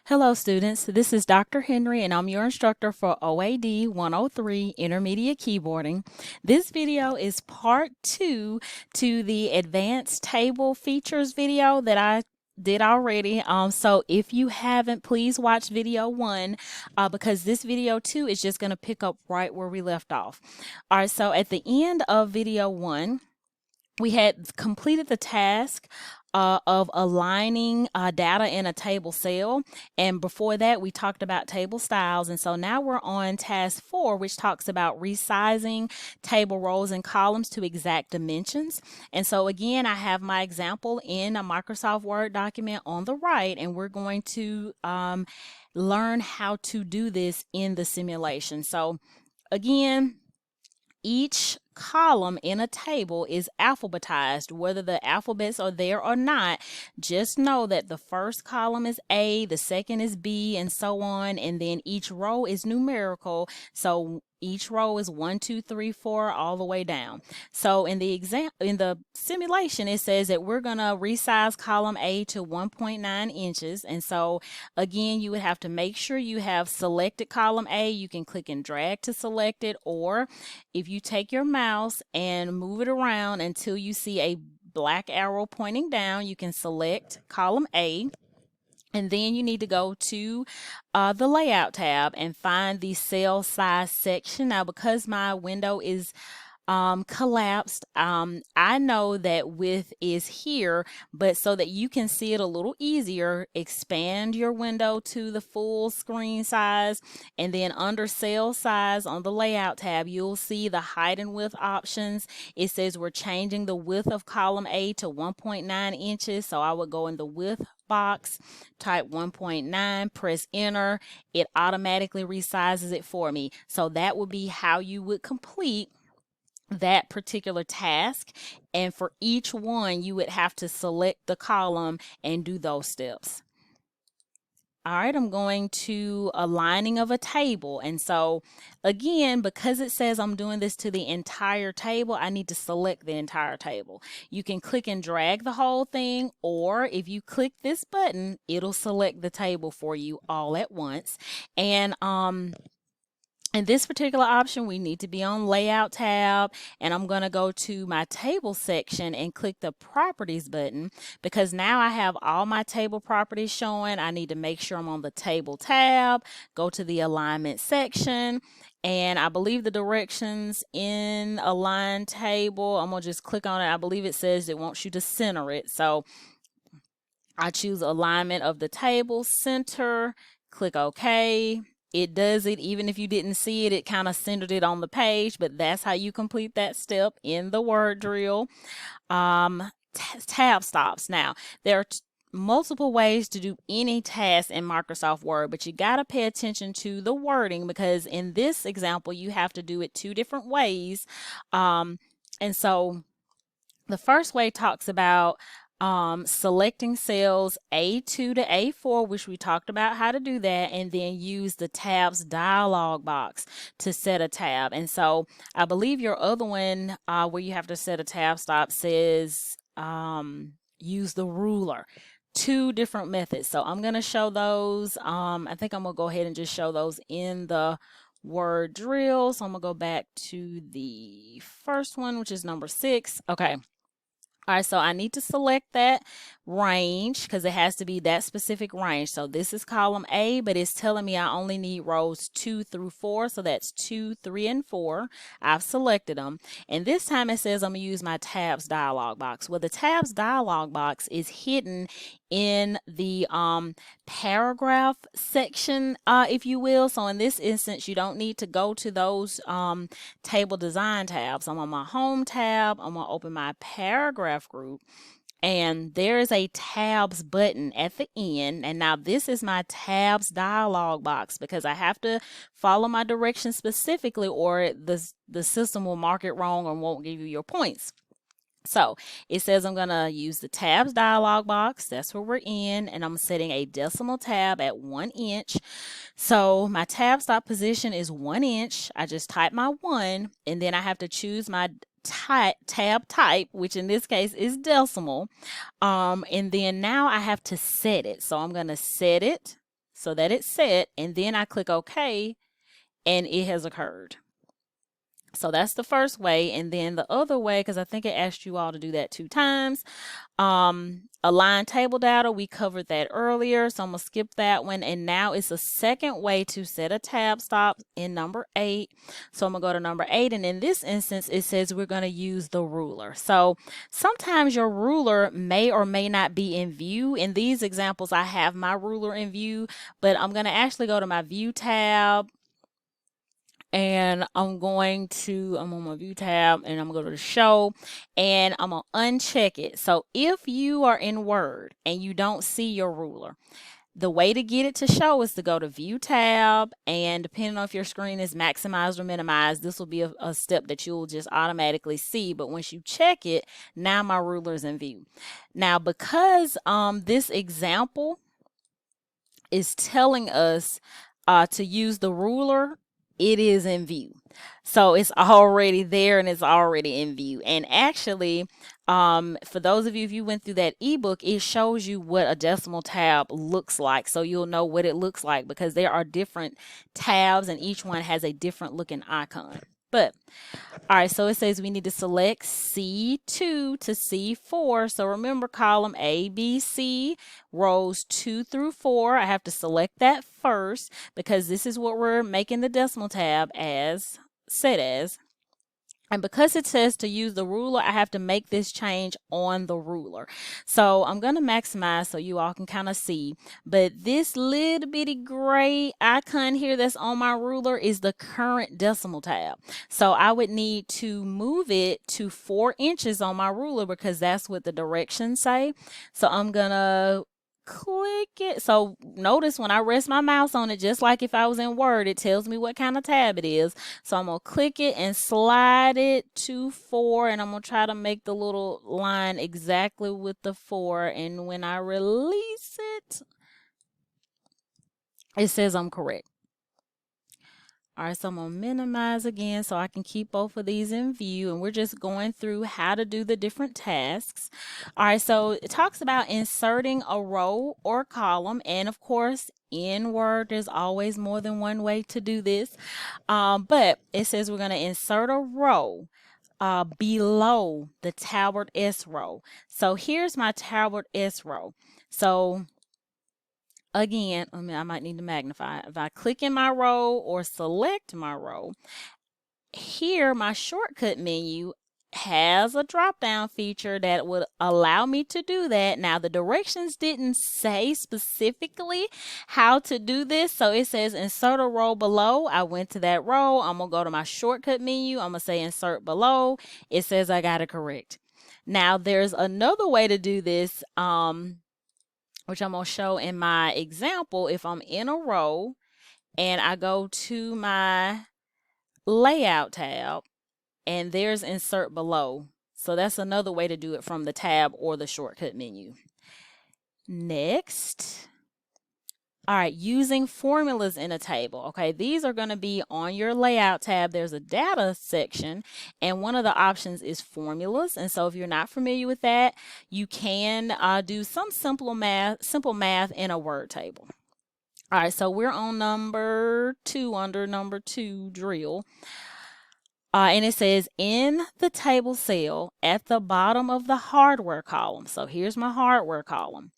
Hello students, this is Dr. Henry and I'm your instructor for OAD 103 Intermediate Keyboarding. This video is part 2 to the Advanced Table Features video that I did already. So if you haven't, please watch video 1 because this video 2 is just going to pick up right where we left off. All right, so at the end of video 1, we had completed the task of aligning data in a table cell. And before that, we talked about table styles. And so now we're on task 4, which talks about resizing table rows and columns to exact dimensions. And so again, I have my example in a Microsoft Word document on the right, and we're going to learn how to do this in the simulation. So again, each column in a table is alphabetized. Whether the alphabets are there or not, just know that the first column is A, the second is B, and so on, and then each row is numerical. So each row is 1, 2, 3, 4, all the way down. So in the simulation, it says that we're gonna resize column A to 1.9 inches. And so again, you would have to make sure you have selected column A. You can click and drag to select it, or if you take your mouse and move it around until you see a black arrow pointing down, you can select column A. And then you need to go to the Layout tab and find the Cell Size section. Now, because my window is collapsed, I know that width is here, but so that you can see it a little easier, expand your window to the full screen size, and then under Cell Size on the Layout tab, you'll see the height and width options. It says we're changing the width of column A to 1.9 inches, so I would go in the width box, type 1.9, press enter. It automatically resizes it for me. So that would be how you would complete that particular task, and for each one you would have to select the column and do those steps. All right, I'm going to aligning of a table, and so again, because it says I'm doing this to the entire table, I need to select the entire table. You can click and drag the whole thing, or if you click this button, it'll select the table for you all at once. And in this particular option, we need to be on Layout tab, and I'm going to go to my table section and click the Properties button, because now I have all my table properties showing. I need to make sure I'm on the Table tab, go to the Alignment section, and I believe the directions in Align Table, I'm going to just click on it. I believe it says it wants you to center it. So I choose Alignment of the Table, Center, click OK. It does it even if you didn't see it. It kind of centered it on the page, but that's how you complete that step in the word drill. Tab stops. Now, there are multiple ways to do any task in Microsoft Word, but you got to pay attention to the wording, because in this example, you have to do it 2 different ways. And so the first way talks about selecting cells A2 to A4, which we talked about how to do that, and then use the tabs dialog box to set a tab. And so I believe your other one where you have to set a tab stop says use the ruler. 2 different methods. So I'm going to show those. I think I'm going to go ahead and just show those in the word drill. So I'm going to go back to the first one, which is number 6. Okay. All right, so I need to select that range because it has to be that specific range. So this is column A, but it's telling me I only need rows 2 through 4. So that's 2, 3, and 4. I've selected them. And this time it says I'm going to use my tabs dialog box. Well, the tabs dialog box is hidden in the paragraph section, if you will. So in this instance, you don't need to go to those table design tabs. I'm on my home tab. I'm going to open my paragraph group, and there is a tabs button at the end. And now this is my tabs dialog box, because I have to follow my directions specifically, or the system will mark it wrong or won't give you your points. So it says I'm going to use the tabs dialog box. That's where we're in, and I'm setting a decimal tab at 1 inch. So my tab stop position is 1 inch. I just type my 1, and then I have to choose my tab type, which in this case is decimal. And then now I have to set it. So I'm going to set it so that it's set, and then I click OK, and it has occurred. So that's the first way. And then the other way, because I think it asked you all to do that 2 times, align table data, we covered that earlier, so I'm gonna skip that one. And now it's a second way to set a tab stop in number 8. So I'm gonna go to number 8, and in this instance it says we're gonna use the ruler. So sometimes your ruler may or may not be in view. In these examples I have my ruler in view, but I'm gonna actually go to my view tab, and I'm on my view tab, and I'm gonna go to the show, and I'm gonna uncheck it. So if you are in Word and you don't see your ruler, the way to get it to show is to go to view tab, and depending on if your screen is maximized or minimized, this will be a step that you'll just automatically see. But once you check it, now my ruler is in view. Now, because this example is telling us to use the ruler, it is in view. So it's already there and it's already in view. And actually, for those of you, if you went through that ebook, it shows you what a decimal tab looks like. So you'll know what it looks like, because there are different tabs and each one has a different looking icon. But all right, so it says we need to select C2 to C4. So remember, column A, B, C, rows 2 through 4. I have to select that first because this is what we're making the decimal tab as set as. And because it says to use the ruler, I have to make this change on the ruler. So I'm going to maximize so you all can kind of see. But this little bitty gray icon here that's on my ruler is the current decimal tab. So I would need to move it to 4 inches on my ruler because that's what the directions say. So I'm going to click it. So notice when I rest my mouse on it, just like if I was in Word, it tells me what kind of tab it is. So I'm going to click it and slide it to 4, and I'm going to try to make the little line exactly with the 4. And when I release it, it says I'm correct. All right, so I'm going to minimize again so I can keep both of these in view, and we're just going through how to do the different tasks. All right, so it talks about inserting a row or column, and of course, in Word, there's always more than one way to do this, but it says we're going to insert a row below the Talbot S row. So here's my Talbot S row. So again, I might need to magnify. If I click in my row or select my row, here my shortcut menu has a drop-down feature that would allow me to do that. Now, the directions didn't say specifically how to do this, so it says insert a row below. I went to that row. I'm going to go to my shortcut menu. I'm going to say insert below. It says I got it correct. Now, there's another way to do this, which I'm going to show in my example. If I'm in a row and I go to my layout tab and there's insert below. So that's another way to do it from the tab or the shortcut menu. Next. All right, using formulas in a table. Okay, these are going to be on your layout tab. There's a data section, and one of the options is formulas. And so if you're not familiar with that, you can do some simple math in a Word table. All right, so we're on number 2 under number 2 drill. And it says in the table cell at the bottom of the hardware column. So here's my hardware column.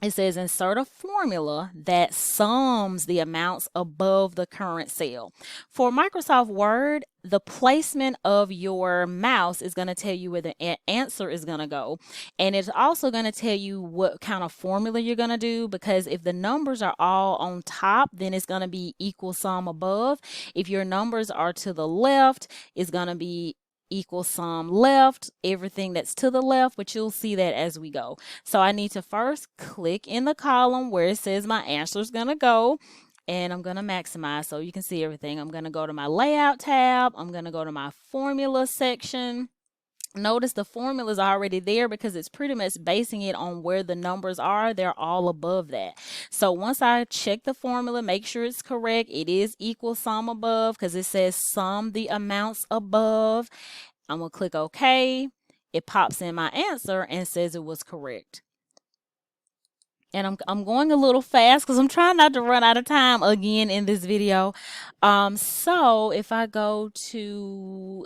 It says insert a formula that sums the amounts above the current cell. For Microsoft Word, the placement of your mouse is going to tell you where the answer is going to go. And it's also going to tell you what kind of formula you're going to do, because if the numbers are all on top, then it's going to be equal sum above. If your numbers are to the left, it's going to be equal sum left, everything that's to the left, but you'll see that as we go. So I need to first click in the column where it says my answer is going to go, and I'm going to maximize so you can see everything. I'm going to go to my layout tab. I'm going to go to my formula section. Notice the formula is already there because it's pretty much basing it on where the numbers are. They're all above that. So once I check the formula, make sure it's correct. It is equal sum above because it says sum the amounts above. I'm going to click OK. It pops in my answer and says it was correct. and I'm going a little fast because I'm trying not to run out of time again in this video. So if I go to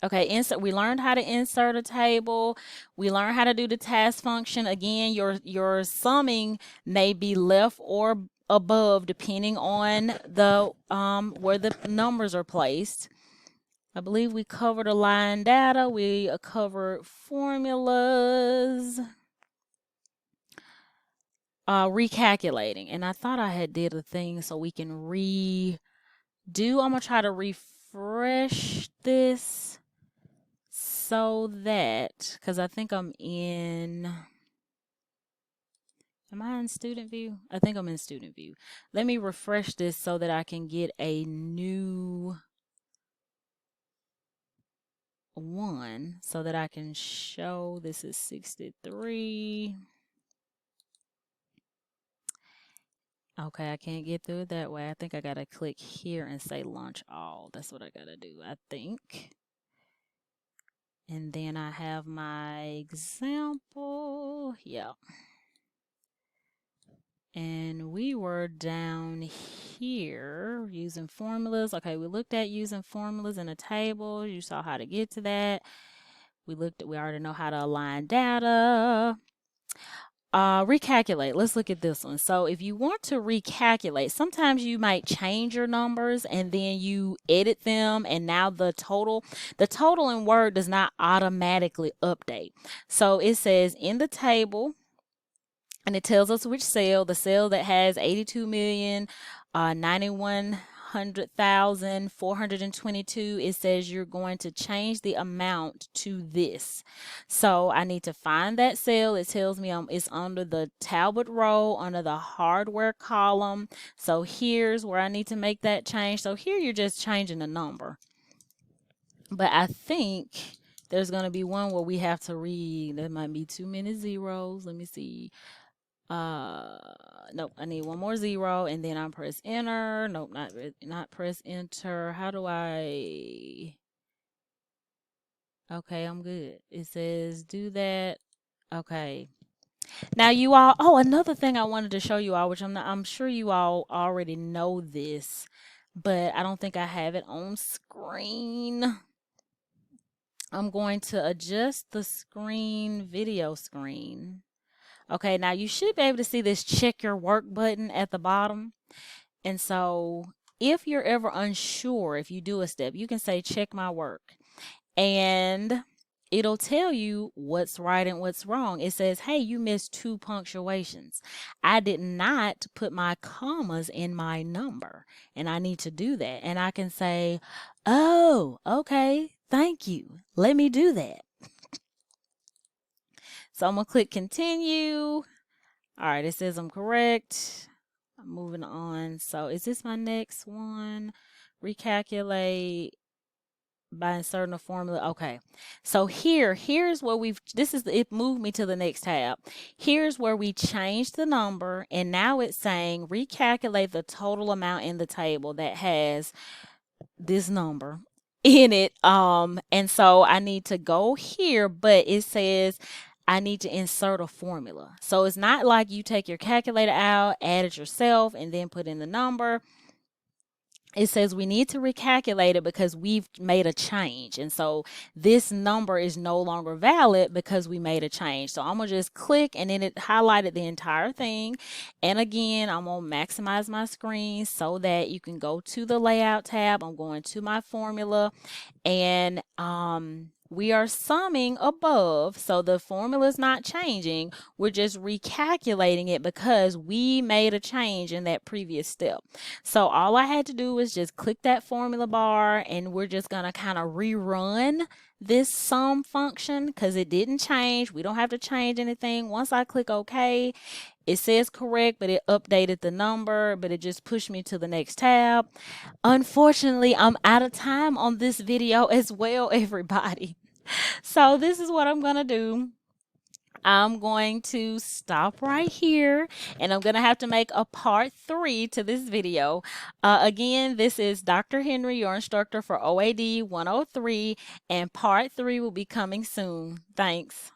okay, insert. We learned how to insert a table. We learned how to do the task function. Again, your summing may be left or above depending on the where the numbers are placed. I believe we covered align data. We covered formulas. Recalculating, and I thought I had did a thing so we can redo. I'm gonna try to refresh this so that, because I think I'm in, am I in student view? I think I'm in student view. Let me refresh this so that I can get a new one so that I can show this is 63. Okay, I can't get through it that way. I think I gotta click here and say launch all. That's what I gotta do, I think. And then I have my example. Yeah. And we were down here using formulas. Okay, we looked at using formulas in a table. You saw how to get to that. We already know how to align data. Recalculate. Let's look at this one. So if you want to recalculate, sometimes you might change your numbers and then you edit them, and now the total in Word does not automatically update. So it says in the table, and it tells us which cell, the cell that has 82,900,422. It says you're going to change the amount to this. So I need to find that cell. It tells me it's under the Talbot row, under the hardware column. So here's where I need to make that change. So here you're just changing the number. But I think there's going to be one where we have to read. There might be too many zeros. Let me see. Nope, I need one more zero, and then I press enter. Nope, not press enter. How do I? Okay, I'm good. It says do that. Okay. Now you all, oh, another thing I wanted to show you all, which I'm sure you all already know this, but I don't think I have it on screen. I'm going to adjust the screen, video screen. Okay, now you should be able to see this check your work button at the bottom. And so if you're ever unsure, if you do a step, you can say check my work. And it'll tell you what's right and what's wrong. It says, hey, you missed 2 punctuations. I did not put my commas in my number, and I need to do that. And I can say, oh, okay, thank you. Let me do that. So I'm going to click continue. All right, it says I'm correct. I'm moving on. So is this my next one? Recalculate by inserting a formula. Okay. So here's where it moved me to the next tab. Here's where we changed the number, and now it's saying recalculate the total amount in the table that has this number in it. And so I need to go here, but it says I need to insert a formula. So it's not like you take your calculator out, add it yourself, and then put in the number. It says we need to recalculate it because we've made a change. And so this number is no longer valid because we made a change. So I'm going to just click, and then it highlighted the entire thing. And again, I'm going to maximize my screen so that you can go to the layout tab. I'm going to my formula, and we are summing above, so the formula is not changing. We're just recalculating it because we made a change in that previous step. So all I had to do was just click that formula bar, and we're just going to kind of rerun this sum function because it didn't change. We don't have to change anything. Once I click OK, it says correct, but it updated the number, but it just pushed me to the next tab. Unfortunately, I'm out of time on this video as well, everybody. So this is what I'm going to do. I'm going to stop right here, and I'm going to have to make a part 3 to this video. Again, this is Dr. Henry, your instructor for OAD 103, and part 3 will be coming soon. Thanks.